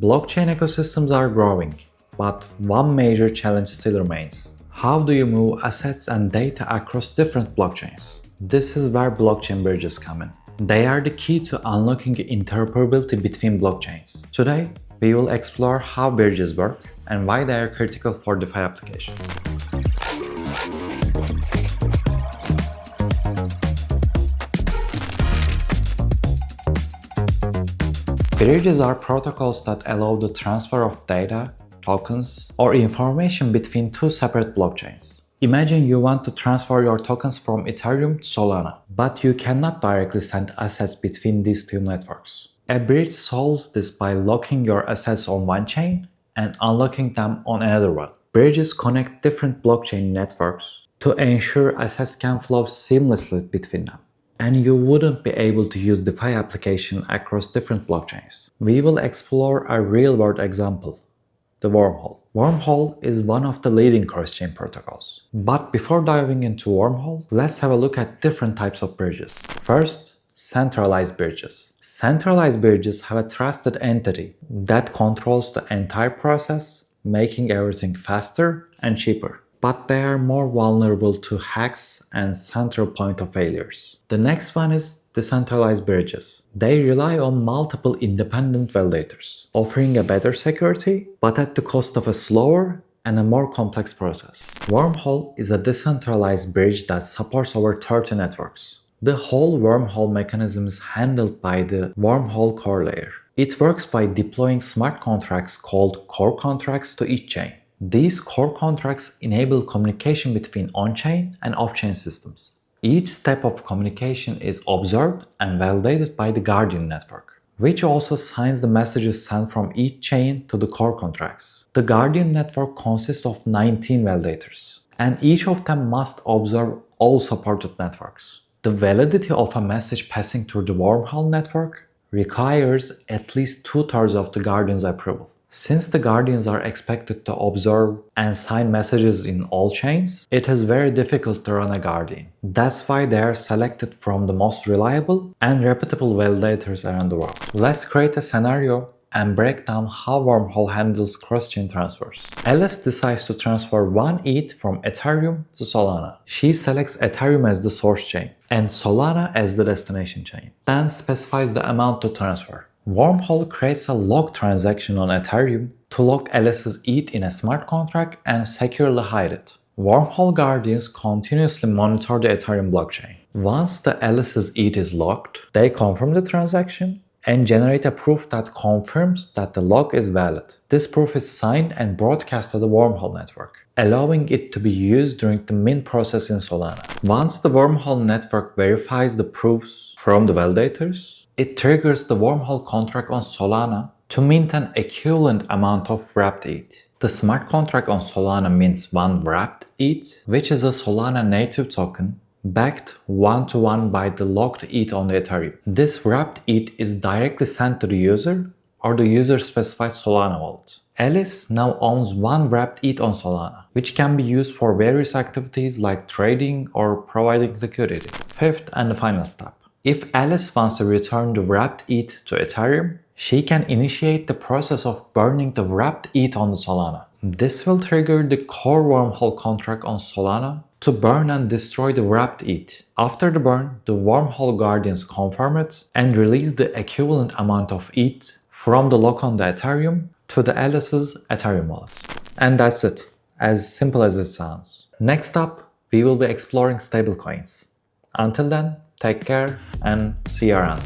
Blockchain ecosystems are growing, but one major challenge still remains. How do you move assets and data across different blockchains? This is where blockchain bridges come in. They are the key to unlocking interoperability between blockchains. Today, we will explore how bridges work and why they are critical for DeFi applications. Bridges are protocols that allow the transfer of data, tokens, or information between two separate blockchains. Imagine you want to transfer your tokens from Ethereum to Solana, but you cannot directly send assets between these two networks. A bridge solves this by locking your assets on one chain and unlocking them on another one. Bridges connect different blockchain networks to ensure assets can flow seamlessly between them. And you wouldn't be able to use DeFi application across different blockchains. We will explore a real-world example, the Wormhole. Wormhole is one of the leading cross-chain protocols. But before diving into Wormhole, let's have a look at different types of bridges. First, centralized bridges. Centralized bridges have a trusted entity that controls the entire process, making everything faster and cheaper. But they are more vulnerable to hacks and central point of failures. The next one is decentralized bridges. They rely on multiple independent validators, offering a better security, but at the cost of a slower and a more complex process. Wormhole is a decentralized bridge that supports over 30 networks. The whole wormhole mechanism is handled by the Wormhole core layer. It works by deploying smart contracts called core contracts to each chain. These core contracts enable communication between on-chain and off-chain systems. Each step of communication is observed and validated by the Guardian network, which also signs the messages sent from each chain to the core contracts. The Guardian network consists of 19 validators, and each of them must observe all supported networks. The validity of a message passing through the Wormhole network requires at least 2/3 of the Guardian's approval. Since the Guardians are expected to observe and sign messages in all chains, it is very difficult to run a Guardian. That's why they are selected from the most reliable and reputable validators around the world. Let's create a scenario and break down how Wormhole handles cross-chain transfers. Alice decides to transfer 1 ETH from Ethereum to Solana. She selects Ethereum as the source chain and Solana as the destination chain, then specifies the amount to transfer. Wormhole creates a lock transaction on Ethereum to lock Alice's ETH in a smart contract and securely hide it. Wormhole Guardians continuously monitor the Ethereum blockchain. Once the Alice's ETH is locked, they confirm the transaction and generate a proof that confirms that the lock is valid. This proof is signed and broadcast to the Wormhole network, allowing it to be used during the mint process in Solana. Once the Wormhole network verifies the proofs from the validators, it triggers the Wormhole contract on Solana to mint an equivalent amount of wrapped ETH. The smart contract on Solana mints 1 wrapped ETH, which is a Solana native token backed 1-to-1 by the locked ETH on the Ethereum. This wrapped ETH is directly sent to the user or the user-specified Solana wallet. Alice now owns 1 wrapped ETH on Solana, which can be used for various activities like trading or providing liquidity. Fifth and the final step. If Alice wants to return the wrapped ETH to Ethereum, she can initiate the process of burning the wrapped ETH on the Solana. This will trigger the core Wormhole contract on Solana to burn and destroy the wrapped ETH. After the burn, the Wormhole Guardians confirm it and release the equivalent amount of ETH from the lock on the Ethereum to the Alice's Ethereum wallet. And that's it, as simple as it sounds. Next up, we will be exploring stablecoins. Until then, take care and see you around.